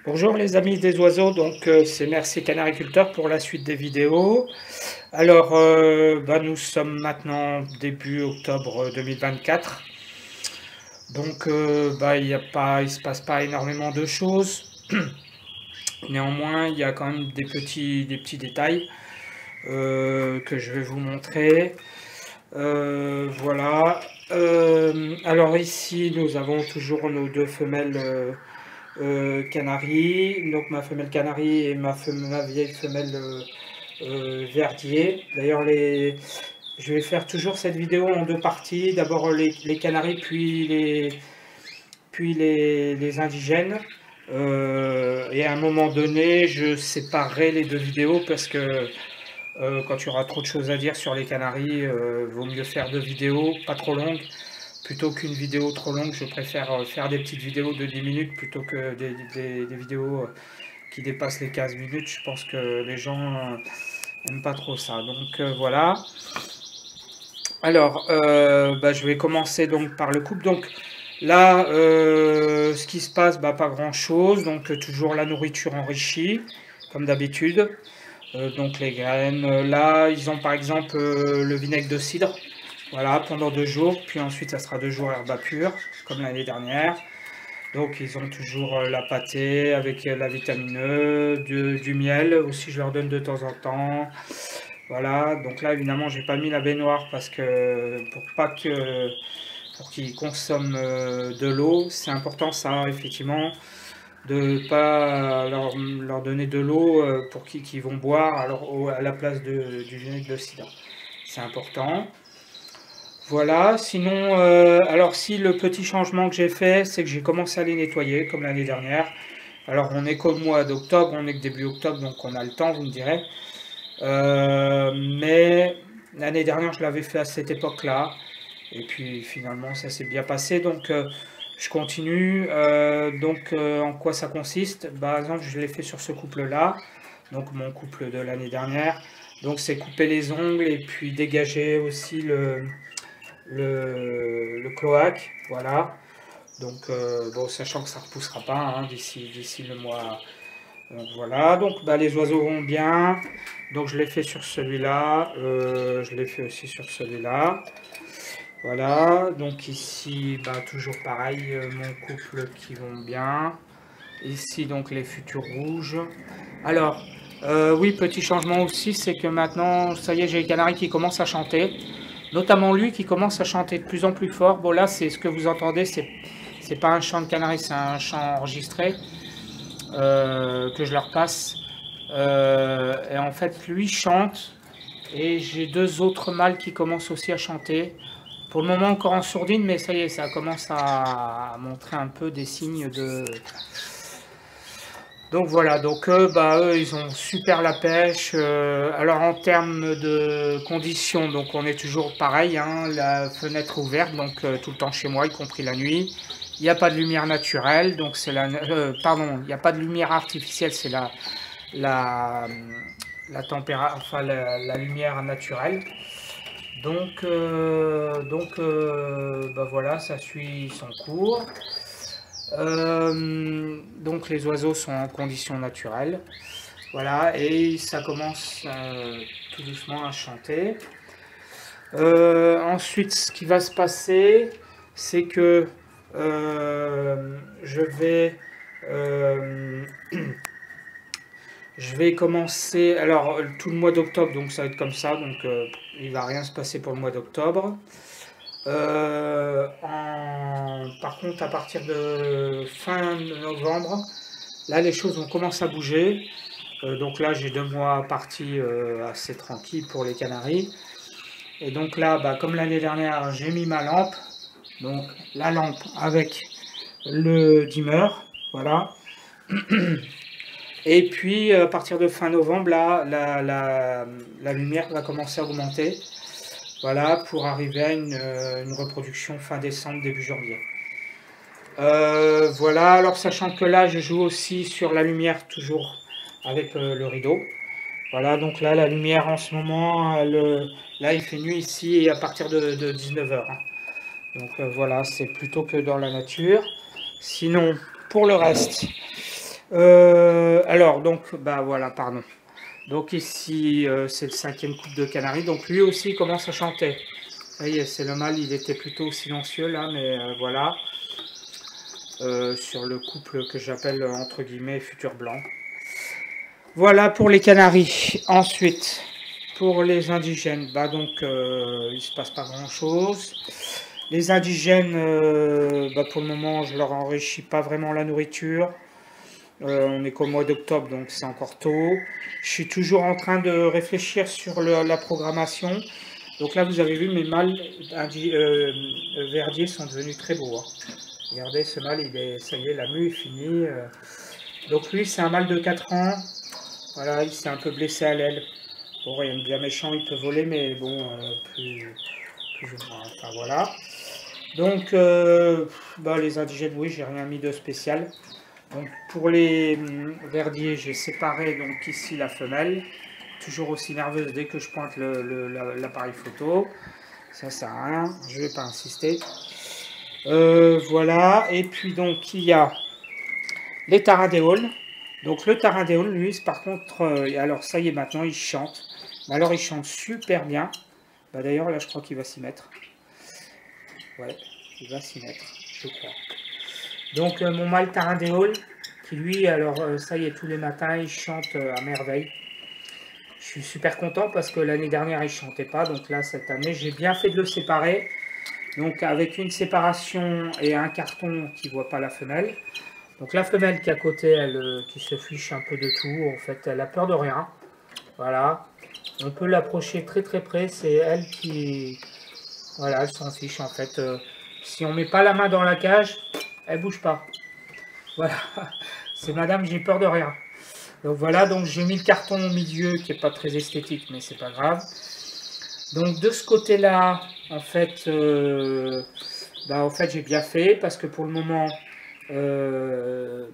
Bonjour les amis des oiseaux, donc c'est Merci Canariculteur pour la suite des vidéos. Alors, nous sommes maintenant début octobre 2024, donc il se passe pas énormément de choses. Néanmoins, il y a quand même des petits détails que je vais vous montrer. Voilà. Alors ici, nous avons toujours nos deux femelles canaries, donc ma femelle canarie et ma vieille femelle verdier. D'ailleurs, je vais faire toujours cette vidéo en deux parties. D'abord les canaris, puis les indigènes. Et à un moment donné, je séparerai les deux vidéos parce que quand il y aura trop de choses à dire sur les canaris, vaut mieux faire deux vidéos, pas trop longues. Plutôt qu'une vidéo trop longue, je préfère faire des petites vidéos de 10 minutes plutôt que des vidéos qui dépassent les 15 minutes. Je pense que les gens n'aiment pas trop ça. Donc voilà. Alors, je vais commencer donc par le couple. Donc là, ce qui se passe, pas grand-chose. Donc toujours la nourriture enrichie, comme d'habitude. Donc les graines, là, ils ont par exemple le vinaigre de cidre. Voilà, pendant 2 jours, puis ensuite ça sera 2 jours herba pure, comme l'année dernière. Donc ils ont toujours la pâtée avec la vitamine E, du miel aussi, je leur donne de temps en temps. Voilà, donc là évidemment j'ai pas mis la baignoire parce que pour qu'ils consomment de l'eau, c'est important ça effectivement de ne pas leur donner de l'eau pour qu'ils vont boire à la place du vinaigre de cidre. C'est important. Voilà, sinon, alors si le petit changement que j'ai fait, c'est que j'ai commencé à les nettoyer comme l'année dernière. Alors on est qu'au mois d'octobre, on est que début octobre, donc on a le temps, vous me direz. Mais l'année dernière, je l'avais fait à cette époque-là. Et puis finalement, ça s'est bien passé. Donc je continue. En quoi ça consiste? Par exemple, je l'ai fait sur ce couple-là. Donc mon couple de l'année dernière. Donc c'est couper les ongles et puis dégager aussi le cloaque, voilà. Donc, sachant que ça ne repoussera pas hein, d'ici le mois. Donc voilà, donc les oiseaux vont bien. Donc je l'ai fait sur celui-là, je l'ai fait aussi sur celui-là. Voilà, donc ici, toujours pareil, mon couple qui vont bien. Ici, donc les futurs rouges. Alors, oui, petit changement aussi, c'est que maintenant, ça y est, j'ai les canaris qui commencent à chanter. Notamment lui qui commence à chanter de plus en plus fort. Bon là c'est ce que vous entendez, c'est pas un chant de canari, c'est un chant enregistré que je leur passe. Et en fait lui chante et j'ai deux autres mâles qui commencent aussi à chanter. Pour le moment encore en sourdine, mais ça y est, ça commence à montrer un peu des signes de... Donc voilà, donc eux, ils ont super la pêche. Alors en termes de conditions, donc on est toujours pareil, hein, la fenêtre ouverte, donc tout le temps chez moi, y compris la nuit. Il n'y a pas de lumière naturelle, donc c'est pardon, il n'y a pas de lumière artificielle, c'est la, la lumière naturelle. Voilà, ça suit son cours. Donc les oiseaux sont en conditions naturelles. Voilà, et ça commence tout doucement à chanter. Ensuite, ce qui va se passer, c'est que je vais je vais commencer. Alors tout le mois d'octobre, donc ça va être comme ça, donc il va rien se passer pour le mois d'octobre. Par contre, à partir de fin novembre, là, les choses vont commencer à bouger. Donc là, j'ai 2 mois partis assez tranquilles pour les Canaries. Et donc là, comme l'année dernière, j'ai mis ma lampe. Donc la lampe avec le dimmer, voilà. Et puis à partir de fin novembre, là, la lumière va commencer à augmenter. Voilà, pour arriver à une reproduction fin décembre, début janvier. Voilà, alors sachant que là, je joue aussi sur la lumière, toujours avec le rideau. Voilà, donc là, la lumière en ce moment, là, il fait nuit ici et à partir de 19h. Hein. Donc voilà, c'est plutôt que dans la nature. Sinon, pour le reste, Alors, donc, bah voilà, pardon. Donc ici, c'est le 5e couple de Canaries. Donc lui aussi il commence à chanter. Vous voyez, c'est le mâle, il était plutôt silencieux là, mais voilà. Sur le couple que j'appelle entre guillemets futur blanc. Voilà pour les Canaries. Ensuite, pour les indigènes, bah donc il se passe pas grand chose. Les indigènes, bah pour le moment, je leur enrichis pas vraiment la nourriture. On est qu'au mois d'octobre, donc c'est encore tôt. Je suis toujours en train de réfléchir sur la programmation. Donc là, vous avez vu, mes mâles verdiers sont devenus très beaux. Hein. Regardez, ce mâle, ça y est, la mue est finie. Donc lui, c'est un mâle de 4 ans. Voilà, il s'est un peu blessé à l'aile. Bon, rien de bien méchant, il peut voler, mais bon, plus enfin voilà. Donc, bah, les indigènes, oui, j'ai rien mis de spécial. Donc, pour les verdiers, j'ai séparé donc ici la femelle, toujours aussi nerveuse dès que je pointe l'appareil photo. Ça sert à rien, je ne vais pas insister. Voilà, et puis donc il y a les tarandéoles. Donc le tarandéole, lui, par contre, alors ça y est, maintenant il chante. Alors il chante super bien. Bah, d'ailleurs, là, je crois qu'il va s'y mettre. Ouais, il va s'y mettre, je crois. Donc mon mâle tarandéole, qui lui, alors ça y est, tous les matins, il chante à merveille. Je suis super content parce que l'année dernière, il ne chantait pas. Donc là, cette année, j'ai bien fait de le séparer. Donc avec une séparation et un carton qui ne voit pas la femelle. Donc la femelle qui est à côté, elle qui se fiche un peu de tout. En fait, elle a peur de rien. Voilà. On peut l'approcher très très près. C'est elle qui... Voilà, elle s'en fiche en fait. Si on met pas la main dans la cage, elle bouge pas. Voilà. C'est madame, j'ai peur de rien. Donc voilà, donc j'ai mis le carton au milieu qui n'est pas très esthétique, mais c'est pas grave. Donc de ce côté-là, en fait, bah, en fait j'ai bien fait parce que pour le moment, le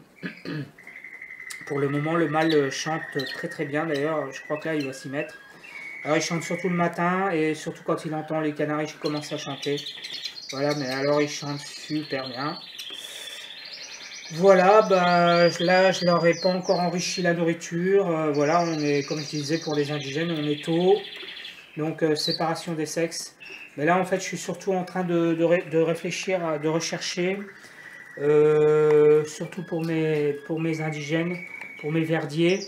mâle chante très très bien. D'ailleurs, je crois que là il va s'y mettre. Alors il chante surtout le matin et surtout quand il entend les canaris qui commencent à chanter. Voilà, mais alors il chante super bien. Voilà, bah, là je leur ai pas encore enrichi la nourriture. Voilà, on est, comme je disais pour les indigènes, on est tôt. Donc séparation des sexes. Mais là en fait je suis surtout en train de réfléchir, de rechercher. Surtout pour mes indigènes, pour mes verdiers.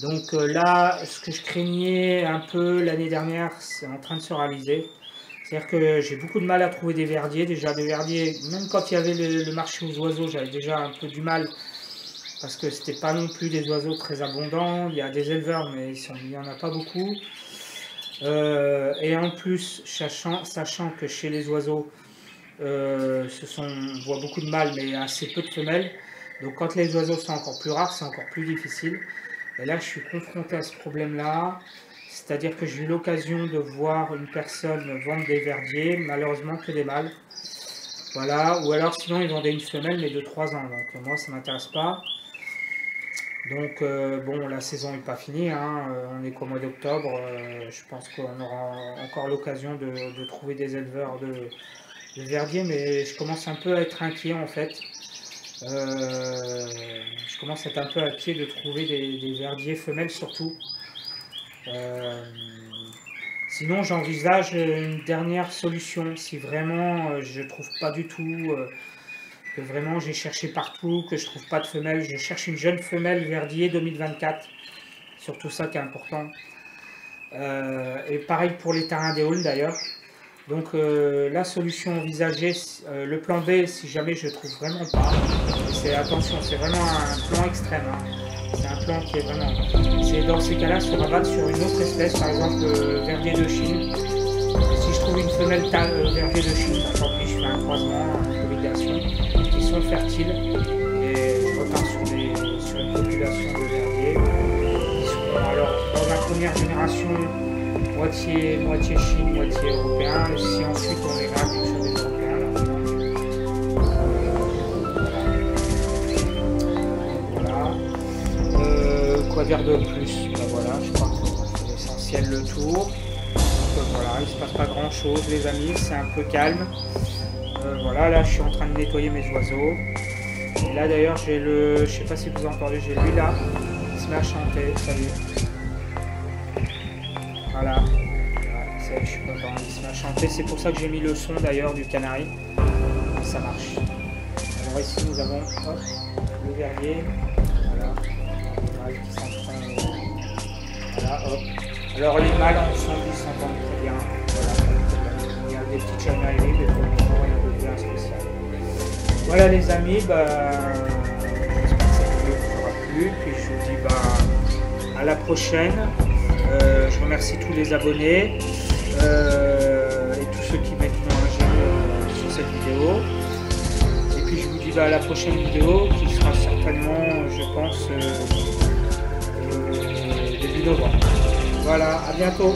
Donc là, ce que je craignais un peu l'année dernière, c'est en train de se réaliser. C'est-à-dire que j'ai beaucoup de mal à trouver des verdiers. Déjà des verdiers, même quand il y avait le marché aux oiseaux, j'avais déjà un peu du mal. Parce que c'était pas non plus des oiseaux très abondants. Il y a des éleveurs, mais il n'y en a pas beaucoup. Et en plus, sachant que chez les oiseaux, on voit beaucoup de mâles, mais assez peu de femelles. Donc quand les oiseaux sont encore plus rares, c'est encore plus difficile. Et là, je suis confronté à ce problème-là. C'est-à-dire que j'ai eu l'occasion de voir une personne vendre des verdiers, malheureusement que des mâles. Voilà, ou alors sinon ils vendaient une femelle, mais de 3 ans. Donc moi, ça ne m'intéresse pas. Donc bon, la saison n'est pas finie, hein. On est qu'au mois d'octobre. Je pense qu'on aura encore l'occasion de trouver des éleveurs de verdiers, mais je commence un peu à être inquiet en fait. Je commence à être un peu inquiet de trouver des verdiers femelles surtout. Sinon, j'envisage une dernière solution. Si vraiment je ne trouve pas du tout, que vraiment j'ai cherché partout, que je ne trouve pas de femelle, je cherche une jeune femelle verdier 2024. Surtout ça qui est important. Et pareil pour les tarandéoles d'ailleurs. Donc la solution envisagée, le plan B, si jamais je ne trouve vraiment pas, attention, c'est vraiment un plan extrême. Hein. C'est un plan qui est vraiment... C'est dans ces cas-là se rabattre sur une autre espèce, par exemple verdier de Chine. Si je trouve une femelle verdier de Chine, tant pis, je fais un croisement, une hybridation, qui sont fertiles, et je repars sur une population de verdiers. Qui seront alors dans la première génération moitié Chine, moitié européen, et si ensuite on les règle sur des Européens, là. Voilà. Quoi dire de plus? Ben voilà, je crois que c'est l'essentiel, le tour. Donc voilà, il ne se passe pas grand chose les amis, c'est un peu calme. Voilà, là je suis en train de nettoyer mes oiseaux. Et là d'ailleurs j'ai le, je sais pas si vous entendez, j'ai lui là, il se met à chanter, salut. Voilà, je suis content, il se met à chanter, c'est pour ça que j'ai mis le son d'ailleurs du canari, ça marche. Alors ici nous avons hop, le verrier, voilà, qui s'entend, voilà, hop. Alors les mâles ensemble ils s'entendent très bien, voilà, il y a des petites chamailleries, mais pour le moment rien de bien spécial. Voilà les amis, bah, j'espère que cette vidéo vous aura plu, puis je vous dis bah, à la prochaine. Je remercie tous les abonnés et tous ceux qui mettent un j'aime sur cette vidéo. Et puis je vous dis bah, à la prochaine vidéo qui sera certainement, je pense, début novembre. Voilà, à bientôt.